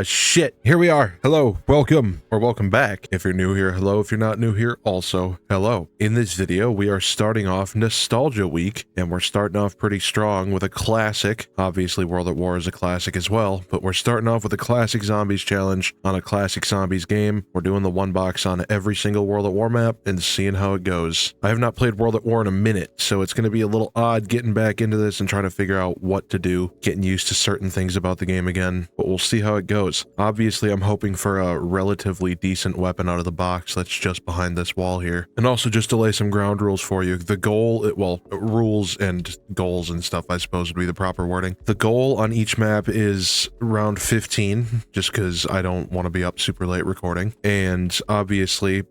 Shit. Here we are. Hello, welcome, or welcome back. If you're new here, hello. If you're not new here, also, hello. In this video, we are starting off Nostalgia Week, and we're starting off pretty strong with a classic. Obviously, World at War is a classic as well, but we're starting off with a classic zombies challenge on a classic zombies game. We're doing the one box on every single World at War map and seeing how it goes. I have not played World at War in a minute, so it's going to be a little odd getting back into this and trying to figure out what to do, getting used to certain things about the game again, but we'll see how it goes. Obviously, I'm hoping for a relatively decent weapon out of the box that's just behind this wall here. And also, just to lay some ground rules for you, the goal, rules and goals and stuff, I suppose would be the proper wording. The goal on each map is round 15, just because I don't want to be up super late recording. And obviously,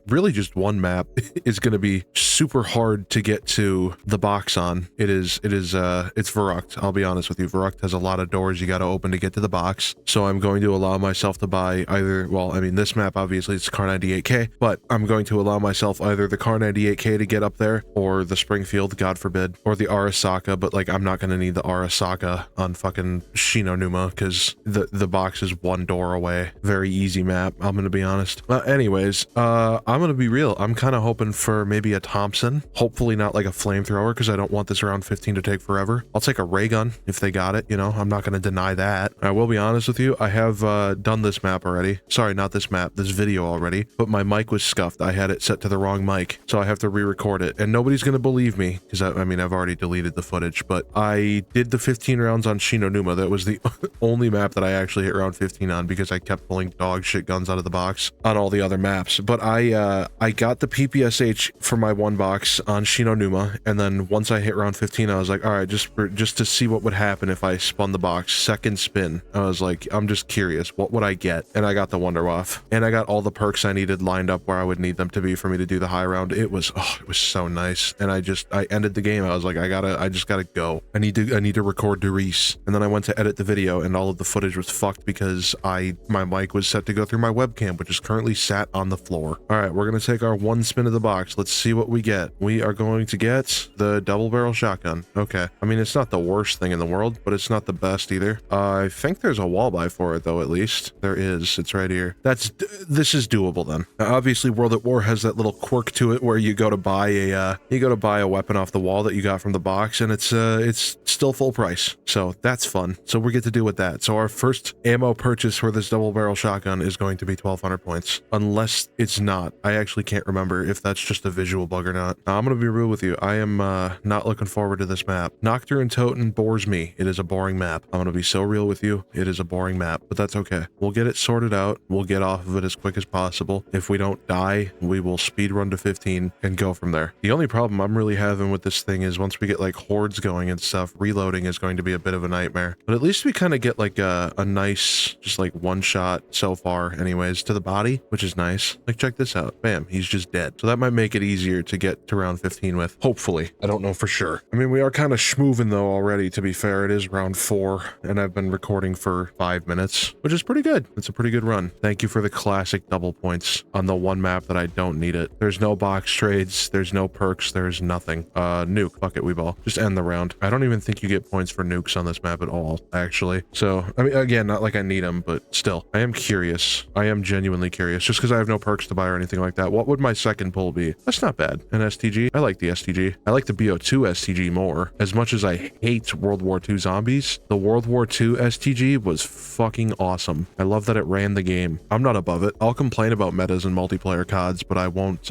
really just one map is going to be super hard to get to the box on. It's Veruck. I'll be honest with you. Veruck has a lot of doors you got to open to get to the box. So I'm going to allow myself to buy either, this map, obviously, it's Car 98K, but I'm going to allow myself either the Car 98K to get up there, or the Springfield, God forbid, or the Arasaka, but I'm not going to need the Arasaka on fucking Shinon Numa, because the box is one door away. Very easy map, I'm going to be honest. Anyways, I'm going to be real. I'm kind of hoping for maybe a Thompson, hopefully not like a flamethrower, because I don't want this round 15 to take forever. I'll take a ray gun if they got it, I'm not going to deny that. I will be honest with you, I have done this map already. Sorry, not this map, this video already, but my mic was scuffed. I had it set to the wrong mic, so I have to re-record it, and nobody's going to believe me, because I've already deleted the footage, but I did the 15 rounds on Shinon Numa. That was the only map that I actually hit round 15 on, because I kept pulling dog shit guns out of the box on all the other maps. But I got the PPSH for my one box on Shinon Numa, and then once I hit round 15, I was like, all right, just to see what would happen if I spun the box, second spin, I was like, I'm just curious, what would I get? And I got the Wonderwaff, and I got all the perks I needed lined up where I would need them to be for me to do the high round. It was so nice. And I ended the game. I was like, I just gotta go. I need to record Darice. And then I went to edit the video, and all of the footage was fucked because my mic was set to go through my webcam, which is currently sat on the floor. All right, we're gonna take our one spin of the box. Let's see what we get. We are going to get the double barrel shotgun. Okay. It's not the worst thing in the world, but it's not the best either. I think there's a wall buy for it though, at least. There is. It's right here. This is doable then. Now, obviously, World at War has that little quirk to it where you go to buy a weapon off the wall that you got from the box, and it's still full price. So that's fun. So we get to do with that. So our first ammo purchase for this double barrel shotgun is going to be 1200 points. Unless it's not. I actually can't remember if that's just a visual bug or not. Now, I'm going to be real with you. I am not looking forward to this map. Nocturne Toten bores me. It is a boring map. I'm going to be so real with you. It is a boring map, but that's okay. We'll get it sorted out. We'll get off of it as quick as possible. If we don't die, we will speed run to 15 and go from there. The only problem I'm really having with this thing is once we get like hordes going and stuff, reloading is going to be a bit of a nightmare. But at least we kind of get like a nice, just like one shot so far anyways to the body, which is nice. Like, check this out. Bam, he's just dead. So that might make it easier to get to round 15 with. Hopefully. I don't know for sure. We are kind of schmooving though already, to be fair. It is round 4 and I've been recording for 5 minutes, which is pretty good. It's a pretty good run. Thank you for the classic double points on the one map that I don't need it. There's no box trades. There's no perks. There's nothing. Nuke. Fuck it, we ball. Just end the round. I don't even think you get points for nukes on this map at all, actually. So, again, not like I need them, but still. I am curious. I am genuinely curious. Just because I have no perks to buy or anything like that. What would my second pull be? That's not bad. An STG. I like the STG. I like the BO2 STG more. As much as I hate World War II zombies, the World War II STG was fucking awesome. I love that it ran the game. I'm not above it. I'll complain about metas and multiplayer CODs, but I won't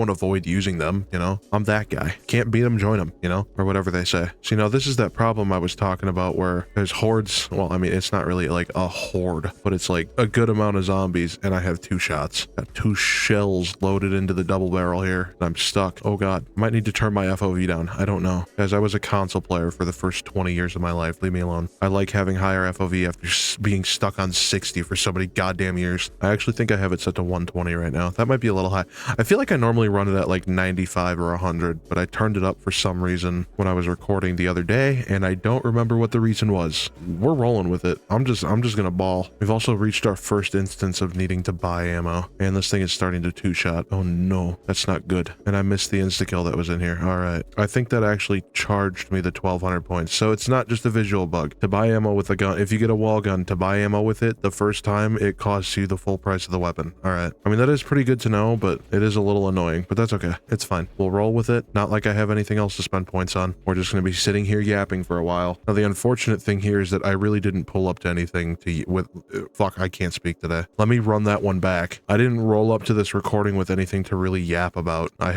avoid using them, I'm that guy. Can't beat them, join them, or whatever they say. So, this is that problem I was talking about where there's hordes. Well, it's not really like a horde, but it's like a good amount of zombies, and I have 2 shots. Got 2 shells loaded into the double barrel here, and I'm stuck. Oh god. Might need to turn my FOV down. I don't know. Guys, I was a console player for the first 20 years of my life. Leave me alone. I like having higher FOV after being stuck on 60 for so many goddamn years. I actually think I have it set to 120 right now. That might be a little high. I feel like I normally run it at like 95 or 100, but I turned it up for some reason when I was recording the other day, and I don't remember what the reason was. We're rolling with it. I'm just gonna ball. We've also reached our first instance of needing to buy ammo, and this thing is starting to 2-shot. Oh no, that's not good. And I missed the insta-kill that was in here. All right. I think that actually charged me the 1200 points. So it's not just a visual bug. To buy ammo with a gun, if you get a wall gun, gun to buy ammo with it the first time, it costs you the full price of the weapon. All right. I mean, that is pretty good to know, but it is a little annoying, but that's okay. It's fine. We'll roll with it. Not like I have anything else to spend points on. We're just going to be sitting here yapping for a while. Now, the unfortunate thing here is that I really didn't pull up to anything fuck, I can't speak today. Let me run that one back. I didn't roll up to this recording with anything to really yap about. I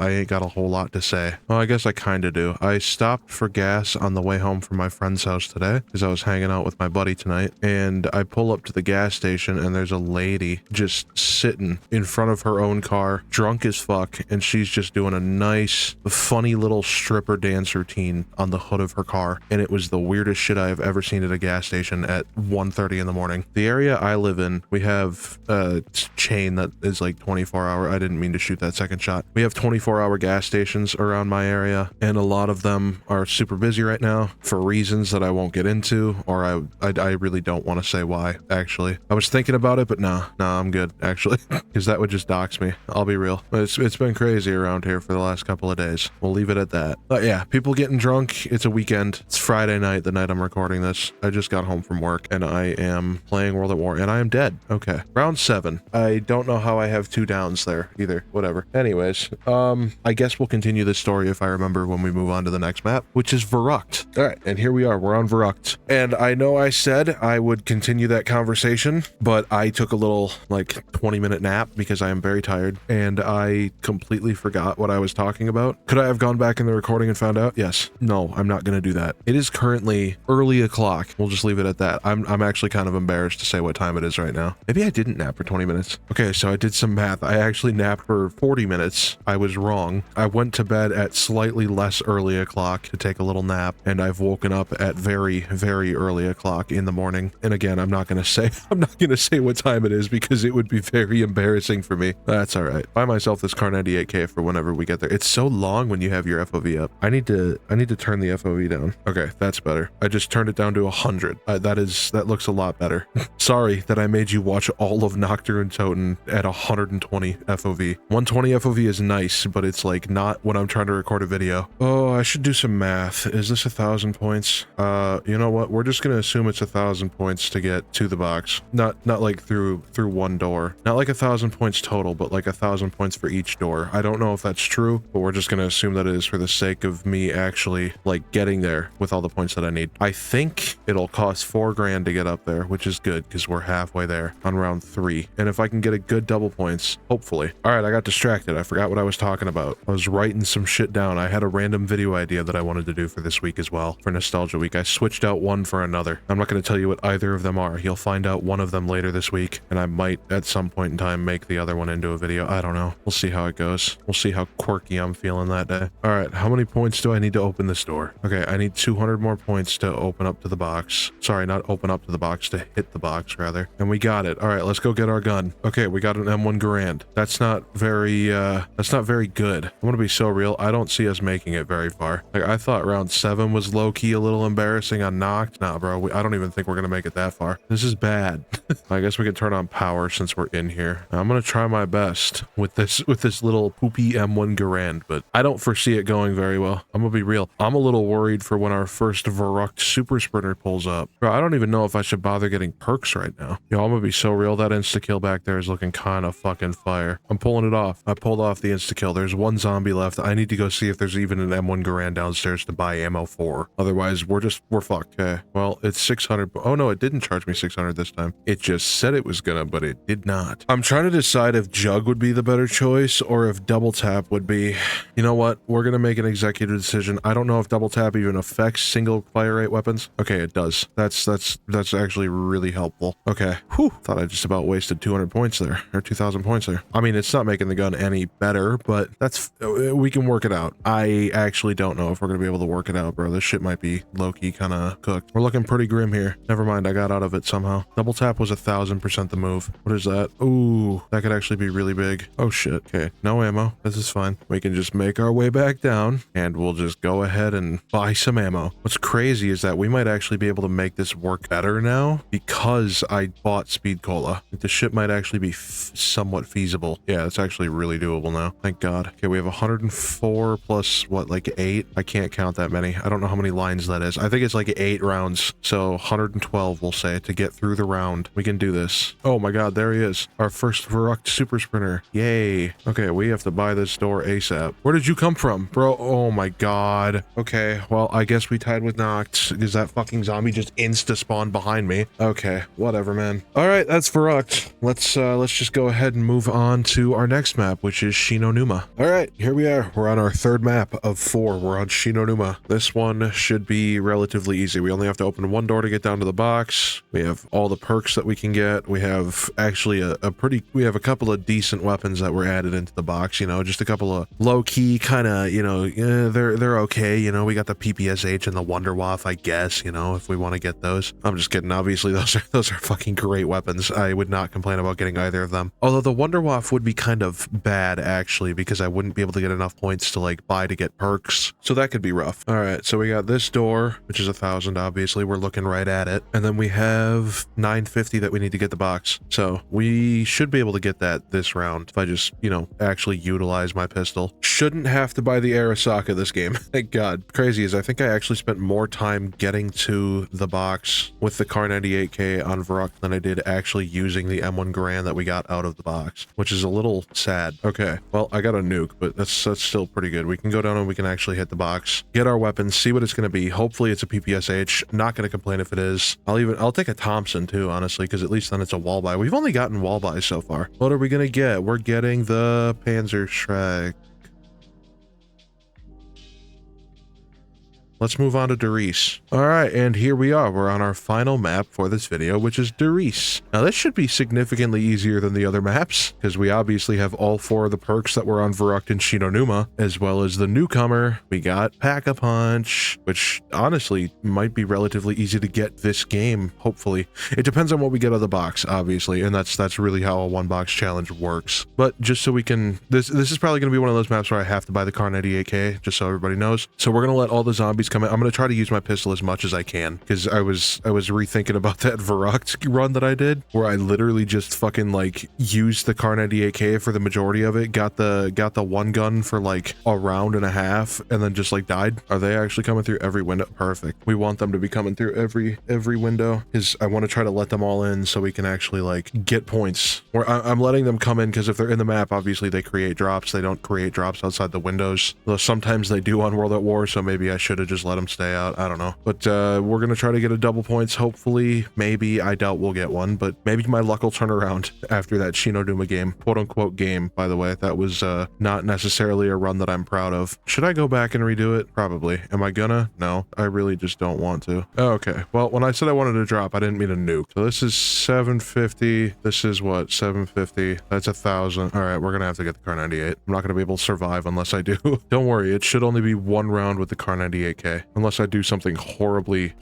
ain't got a whole lot to say. Well, I guess I kind of do. I stopped for gas on the way home from my friend's house today because I was hanging out with my buddy tonight, and I pull up to the gas station and there's a lady just sitting in front of her own car, drunk as fuck, and she's just doing a nice, funny little stripper dance routine on the hood of her car, and it was the weirdest shit I have ever seen at a gas station at 1:30 in the morning. The area I live in, we have a chain that is like 24-hour. I didn't mean to shoot that second shot. We have 24-hour gas stations around my area, and a lot of them are super busy right now for reasons that I won't get into, or I really don't want to say why, actually. I was thinking about it, but nah, I'm good, actually, because that would just dox me. I'll be real. It's been crazy around here for the last couple of days. We'll leave it at that. But yeah, people getting drunk. It's a weekend. It's Friday night, the night I'm recording this. I just got home from work, and I am playing World at War, and I am dead. Okay. Round 7. I don't know how I have 2 downs there either. Whatever. Anyways, I guess we'll continue this story if I remember when we move on to the next map, which is Veruck. All right, and here we are. We're on Veruck. And I know I said I would continue that conversation, but I took a little, like, 20-minute nap because I am very tired, and I completely forgot what I was talking about. Could I have gone back in the recording and found out? Yes. No, I'm not going to do that. It is currently early o'clock. We'll just leave it at that. I'm actually kind of embarrassed to say what time it is right now. Maybe I didn't nap for 20 minutes. Okay, so I did some math. I actually napped for 40 minutes. I was wrong. I went to bed at slightly less early o'clock to take a little nap, and I've woken up at very, very early o'clock in the morning. And again, I'm not going to say what time it is because it would be very embarrassing for me. That's all right. Buy myself this Car 98K for whenever we get there. It's so long when you have your FOV up. I need to turn the FOV down. Okay, that's better. I just turned it down to 100. That looks a lot better. Sorry that I made you watch all of Nocturne Toten at 120 FOV. 120 FOV is nice, but it's like not when I'm trying to record a video. Oh, I should do some math. Is this 1,000 points? You know what? We're just gonna assume it's 1,000 points to get to the box. Not like through one door. Not like 1,000 points total, but like 1,000 points for each door. I don't know if that's true, but we're just gonna assume that it is for the sake of me actually like getting there with all the points that I need. I think it'll cost 4 grand to get up there, which is good because we're halfway there on round 3. And if I can get a good double points, hopefully. All right, I got distracted. I forgot what I was talking about. I was writing some shit down. I had a random video idea that I wanted to do for this week as well, for Nostalgia Week. I switched out one for another. I'm not going to tell you what either of them are. You'll find out one of them later this week, and I might at some point in time make the other one into a video. I don't know. We'll see how it goes. We'll see how quirky I'm feeling that day. All right, how many points do I need to open this door? Okay, I need 200 more points to open up to the box. Sorry, not open up to the box, to hit the box rather. And we got it. All right, let's go get our gun. Okay, we got an M1 Garand. That's not very good. I'm gonna be so real. I don't see us making it very far. Like, I thought round 7 was low-key a little embarrassing on Noct. Nah, bro, I don't even think we're gonna make it that far. This is bad. I guess we can turn on power since we're in here. I'm gonna try my best with this little poopy M1 Garand, but I don't foresee it going very well. I'm gonna be real. I'm a little worried for when our first Veruck Super Sprinter pulls up. Bro, I don't even know if I should bother getting perks right now. Yo, I'm gonna be so real. That insta-kill back there is looking kind of fucking fire. I'm pulling it off. I pulled off the insta-kill. There's one zombie left. I need to go see if there's even an M1 Garand downstairs to buy ammo for. Otherwise, we're fucked. Okay, well, it's 600. Oh no, it didn't charge me 600 this time. It just said it was gonna, but it did not. I'm trying to decide if Jug would be the better choice or if Double Tap would be. You know what? We're gonna make an executive decision. I don't know if Double Tap even affects single fire rate weapons. Okay, it does. That's actually really helpful. Okay. Whew. Thought I just about wasted 200 points there, or 2,000 points there. I mean, it's not making the gun any better, but we can work it out. I actually don't know if we're gonna be able to work it out, bro. This shit might be low-key kind of cooked. We're looking pretty grim here. Never mind, I got out of it somehow. Double Tap was 1,000% the move. What is that? Ooh, that could actually be really big. Oh shit. Okay, no ammo. This is fine. We can just make our way back down, and we'll just go ahead and buy some ammo. What's crazy is that we might actually be able to make this work better now because I bought Speed Cola. The shit might actually be somewhat feasible. Yeah, it's actually really doable now. Thank God. Okay, we have 104 plus what, like 8? I can't count that many. I don't know how many lines that is. I think it's like 8 rounds. So 112, we'll say, to get through the round. We can do this. Oh my god, there he is. Our first Veruck super sprinter. Yay. Okay, we have to buy this door ASAP. Where did you come from, bro? Oh my god. Okay, well, I guess we tied with Noct, because that fucking zombie just insta-spawned behind me. Okay, whatever, man. All right, that's Veruck. Let's just go ahead and move on to our next map, which is Shinon Numa. All right, here we are. We're on our third map of 4. We're on Shinon Numa. This one should be relatively easy. We only have to open one door to get down to the box. We have all the perks that we can get. We have actually we have a couple of decent weapons that were added into the box, you know, just a couple of low-key kind of, you know, they're okay, you know. We got the PPSH and the Wunderwaffe, I guess, you know, if we want to get those. I'm just kidding. Obviously, those are fucking great weapons. I would not complain about getting either of them. Although the Wunderwaffe would be kind of bad, actually, because I wouldn't be able to get enough points to, like, buy to get perks. So that could be rough. All right, so we got this door, which is 1,000, obviously. We're looking right at it. And then we have 950 that we need to get the box. So we should be able to get that this round if I just, you know, actually utilize my pistol. Shouldn't have to buy the Arasaka this game. Thank God. Crazy is I think I actually spent more time getting to the box with the Kar 98K on Veruck than I did actually using the M1 Garand that we got out of the box, which is a little sad. Okay, well, I got a nuke, but that's still pretty good. We can go down and we can actually hit the box, get our weapons, see what it's going to be. Hopefully it's a PPSH. Not going to complain if it is. I'll take a Thompson too, honestly, because at least then it's a wall buy. We've only gotten wall buys so far. What are we going to get? We're getting the Panzer Shrek. Let's move on to Darice. All right, and here we are. We're on our final map for this video, which is Darice. Now, this should be significantly easier than the other maps, because we obviously have all 4 of the perks that were on Veruck and Shinon Numa, as well as the newcomer. We got Pack-a-Punch, which honestly might be relatively easy to get this game, hopefully. It depends on what we get out of the box, obviously, and that's really how a one-box challenge works. But just so we can... This is probably going to be one of those maps where I have to buy the Kar 98K, just so everybody knows. So we're going to let all the zombies come in. I'm going to try to use my pistol as much as I can, because I was rethinking about that Veruck run that I did, where I literally just fucking like used the Kar 98K for the majority of it, got the one gun for like a round and a half, and then just like died. Are they actually coming through every window? Perfect. We want them to be coming through every window, because I want to try to let them all in so we can actually like get points. Or I'm letting them come in because if they're in the map, obviously they create drops. They don't create drops outside the windows, though sometimes they do on World at War, so maybe I should have just let them stay out. I don't know. But we're going to try to get a double points, hopefully. Maybe. I doubt we'll get one, but maybe my luck will turn around after that Shinon Numa game. Quote-unquote game, by the way. That was not necessarily a run that I'm proud of. Should I go back and redo it? Probably. Am I gonna? No. I really just don't want to. Oh, okay. Well, when I said I wanted to drop, I didn't mean a nuke. So this is 750. This is what? 750. That's 1,000. All right, we're going to have to get the Kar 98. I'm not going to be able to survive unless I do. Don't worry. It should only be one round with the Kar 98K. Unless I do something horribly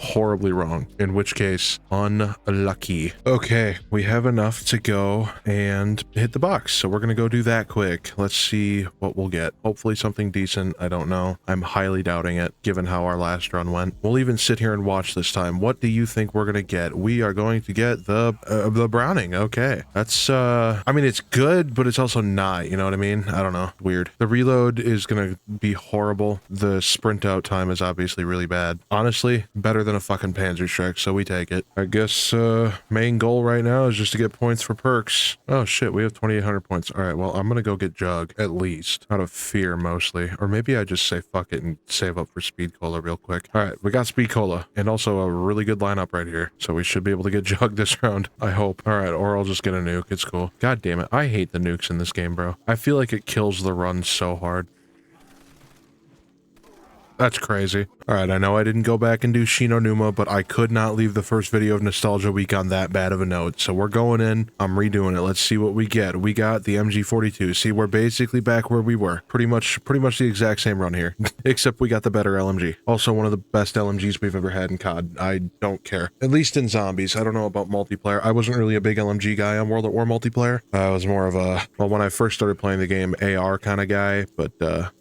wrong, in which case, unlucky. Okay, we have enough to go and hit the box, so we're gonna go do that quick. Let's see what we'll get. Hopefully something decent. I don't know. I'm highly doubting it, given how our last run went. We'll even sit here and watch this time. What do you think we're gonna get? We are going to get the Browning. Okay, that's I mean, it's good, but it's also not, you know what I mean? I don't know. Weird. The reload is gonna be horrible. The sprint out time is obviously really bad. Honestly, better than a fucking Panzer Shrek, so we take it. I guess main goal right now is just to get points for perks. Oh shit, we have 2,800 points. All right, well, I'm gonna go get Jug, at least. Out of fear, mostly. Or maybe I just say fuck it and save up for Speed Cola real quick. All right, we got Speed Cola, and also a really good lineup right here. So we should be able to get Jug this round, I hope. All right, or I'll just get a nuke. It's cool. God damn it, I hate the nukes in this game, bro. I feel like it kills the run so hard. That's crazy. All right, I know I didn't go back and do Shinon Numa, but I could not leave the first video of Nostalgia Week on that bad of a note. So we're going in. I'm redoing it. Let's see what we get. We got the MG42. See, we're basically back where we were. Pretty much the exact same run here, except we got the better LMG. Also, one of the best LMGs we've ever had in COD. I don't care. At least in zombies. I don't know about multiplayer. I wasn't really a big LMG guy on World at War multiplayer. I was more of a, well, when I first started playing the game, AR kind of guy. But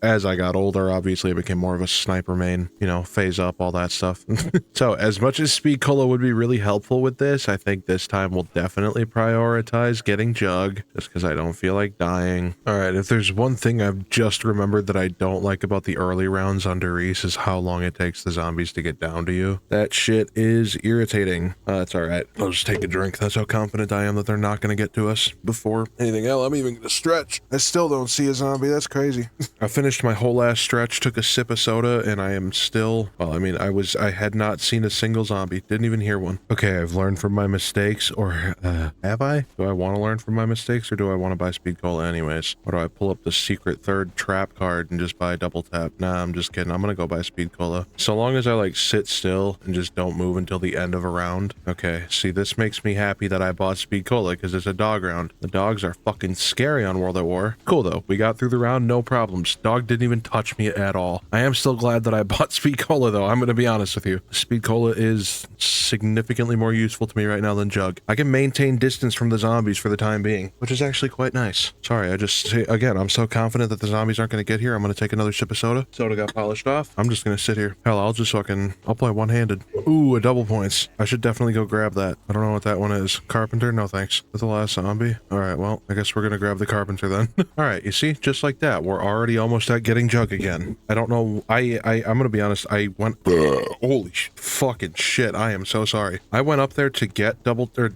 as I got older, obviously, I became more of a sniper main, you know, phase up, all that stuff. So as much as Speed Cola would be really helpful with this, I think this time we'll definitely prioritize getting Jug, just because I don't feel like dying. All right, if there's one thing I've just remembered that I don't like about the early rounds on Darice is how long it takes the zombies to get down to you. That shit is irritating. That's all right. I'll just take a drink. That's how confident I am that they're not going to get to us before anything else. I'm even going to stretch. I still don't see a zombie. That's crazy. I finished my whole last stretch, took a sip of soda, and I am still, well, I mean, I had not seen a single zombie. Didn't even hear one. Okay, I've learned from my mistakes, or have I? Do I want to learn from my mistakes, or do I want to buy Speed Cola anyways? Or do I pull up the secret third trap card and just buy double tap? Nah, I'm just kidding. I'm going to go buy Speed Cola. So long as I like sit still and just don't move until the end of a round. Okay, see, this makes me happy that I bought Speed Cola because it's a dog round. The dogs are fucking scary on World at War. Cool though. We got through the round, no problems. Dog didn't even touch me at all. I am still glad that I bought Speed Cola though. I'm going to be honest with you. Speed Cola is significantly more useful to me right now than Jug. I can maintain distance from the zombies for the time being, which is actually quite nice. Sorry, again, I'm so confident that the zombies aren't going to get here. I'm going to take another sip of soda. Soda got polished off. I'm just going to sit here. Hell, I'll play one-handed. Ooh, a double points. I should definitely go grab that. I don't know what that one is. Carpenter? No thanks. With the last zombie? All right, well, I guess we're going to grab the carpenter then. All right, you see, just like that, we're already almost at getting Jug again. I don't know. I'm going to be honest. I went, holy fucking shit. I am so sorry. I went up there to get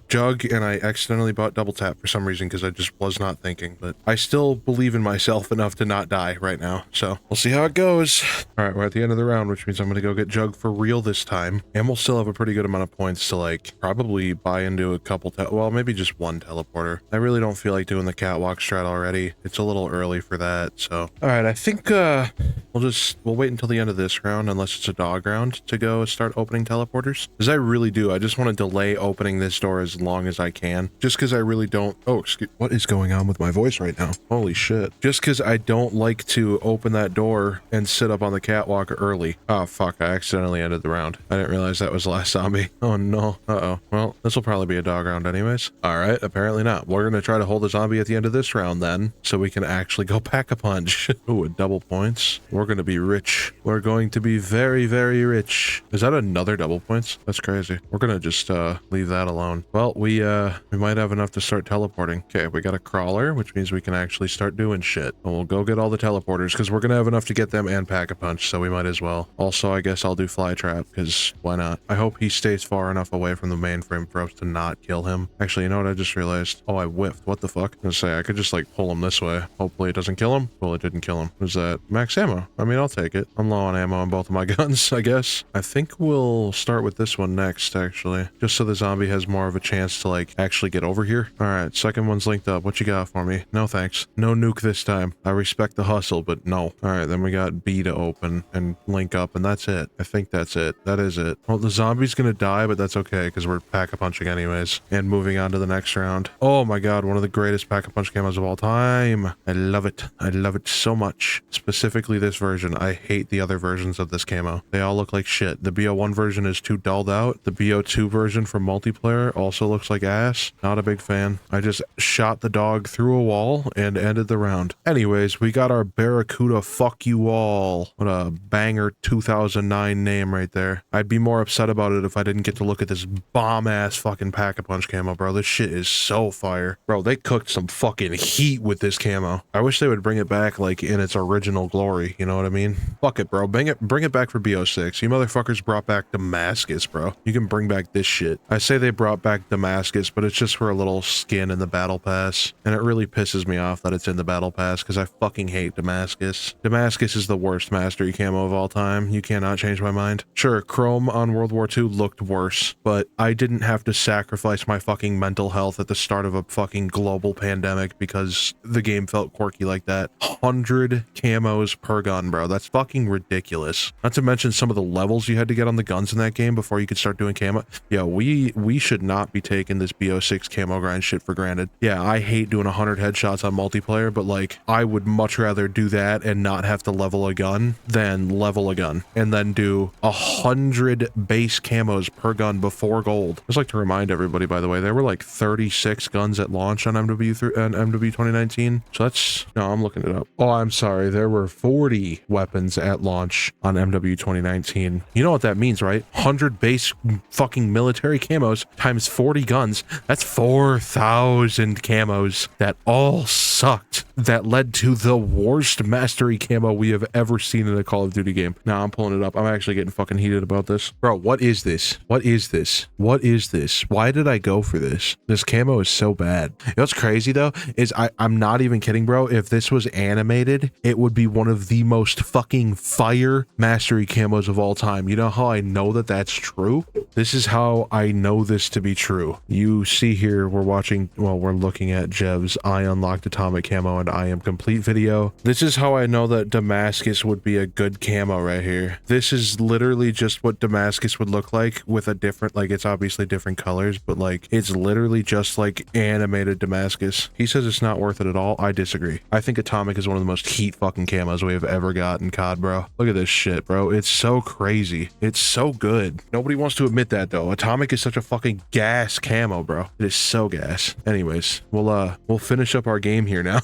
Jug and I accidentally bought double tap for some reason because I just was not thinking, but I still believe in myself enough to not die right now. So we'll see how it goes. All right, we're at the end of the round, which means I'm going to go get Jug for real this time. And we'll still have a pretty good amount of points to like probably buy into a couple, well, maybe just one teleporter. I really don't feel like doing the catwalk strat already. It's a little early for that. So, all right, I think we'll wait until the end of this round, unless it's a dog round, to go start opening teleporters. Because I really do. I just want to delay opening this door as long as I can. Just because I really don't. Oh, excuse. What is going on with my voice right now? Holy shit. Just because I don't like to open that door and sit up on the catwalk early. Oh, fuck. I accidentally ended the round. I didn't realize that was the last zombie. Oh, no. Uh-oh. Well, this will probably be a dog round anyways. All right. Apparently not. We're going to try to hold a zombie at the end of this round then, so we can actually go pack a punch. Ooh, a double points. We're going to be rich. We're going to be very, very rich. Is that another double points? That's crazy. We're going to just leave that alone. Well, we might have enough to start teleporting. Okay, we got a crawler, which means we can actually start doing shit. And we'll go get all the teleporters because we're going to have enough to get them and pack a punch, so we might as well. Also, I guess I'll do fly trap because why not? I hope he stays far enough away from the mainframe for us to not kill him. Actually, you know what I just realized? Oh, I whiffed. What the fuck? I was gonna say, I could just like pull him this way. Hopefully it doesn't kill him. Well, it didn't kill him. Was that max ammo? I mean, I'll take it. I'm low on ammo on both of my guns, I guess. I think we'll start with this one next, actually. Just so the zombie has more of a chance to like actually get over here. All right, second one's linked up. What you got for me? No thanks. No nuke this time. I respect the hustle, but no. All right, then we got B to open and link up, and that's it. I think that's it. That is it. Well, the zombie's gonna die, but that's okay because we're pack-a-punching anyways. And moving on to the next round. Oh my god, one of the greatest pack-a-punch camos of all time. I love it. I love it so much. Specifically this version. I hate the other versions of this camo. They all look like shit. The BO1 version is too dulled out. The BO2 version for multiplayer also looks like ass. Not a big fan. I just shot the dog through a wall and ended the round. Anyways, we got our Barracuda fuck you all. What a banger 2009 name right there. I'd be more upset about it if I didn't get to look at this bomb-ass fucking pack-a-punch camo, bro. This shit is so fire. Bro, they cooked some fucking heat with this camo. I wish they would bring it back, like, in its original glory, you know what I mean? Fuck it, bro. Bring it back for BO6. You motherfuckers brought back Damascus, bro. You can bring back this shit. I say they brought back Damascus, but it's just for a little skin in the battle pass, and it really pisses me off that it's in the battle pass, because I fucking hate Damascus. Damascus is the worst mastery camo of all time. You cannot change my mind. Sure, Chrome on World War II looked worse, but I didn't have to sacrifice my fucking mental health at the start of a fucking global pandemic because the game felt quirky like that. 100 camos per gun, bro. That's fucking ridiculous. Not to mention some of the levels you had to get on the guns in that game before you could start doing camo. Yeah, we should not be taking this BO6 camo grind shit for granted. Yeah, I hate doing 100 headshots on multiplayer, but like, I would much rather do that and not have to level a gun than level a gun and then do 100 base camos per gun before gold. I'd just like to remind everybody, by the way, there were like 36 guns at launch on MW 2019. So that's, no, I'm looking it up. Oh, I'm sorry. There were 40 weapons at launch launch on MW 2019. You know what that means, right? 100 base fucking military camos times 40 guns. That's 4,000 camos that all sucked. That led to the worst mastery camo we have ever seen in a Call of Duty game. Now I'm pulling it up. I'm actually getting fucking heated about this. Bro, what is this? What is this? What is this? Why did I go for this? This camo is so bad. You know what's crazy though? Is I'm not even kidding, bro. If this was animated, it would be one of the most fucking fire mastery camos of all time. You know how I know that that's true? This is how I know this to be true. You see here, we're looking at Jev's I Unlocked Atomic Camo and I Am Complete video. This is how I know that Damascus would be a good camo right here. This is literally just what Damascus would look like with a different, like, it's obviously different colors, but like it's literally just like animated Damascus. He says it's not worth it at all. I disagree. I think Atomic is one of the most heat fucking camos we have ever got in COD, bro. Look at this shit, bro. It's so crazy. It's so good. Nobody wants to admit that though. Atomic is such a fucking gas camo, bro. It is so gas. Anyways, we'll finish up our game here now.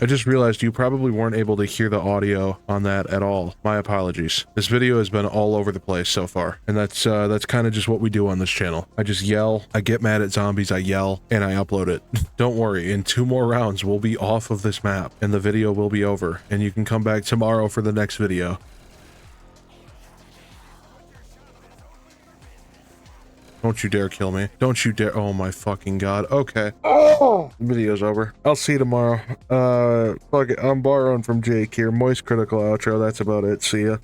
I just realized you probably weren't able to hear the audio on that at all. My apologies. This video has been all over the place so far, and that's kind of just what we do on this channel. I just yell, I get mad at zombies, I yell, and I upload it. Don't worry, in 2 more rounds we'll be off of this map and the video will be over, and you can come back tomorrow for the next video. Don't you dare kill me. Don't you dare. Oh my fucking god. Okay. Oh! The video's over. I'll see you tomorrow. Fuck it. I'm borrowing from Jake here. Moist critical outro. That's about it. See ya.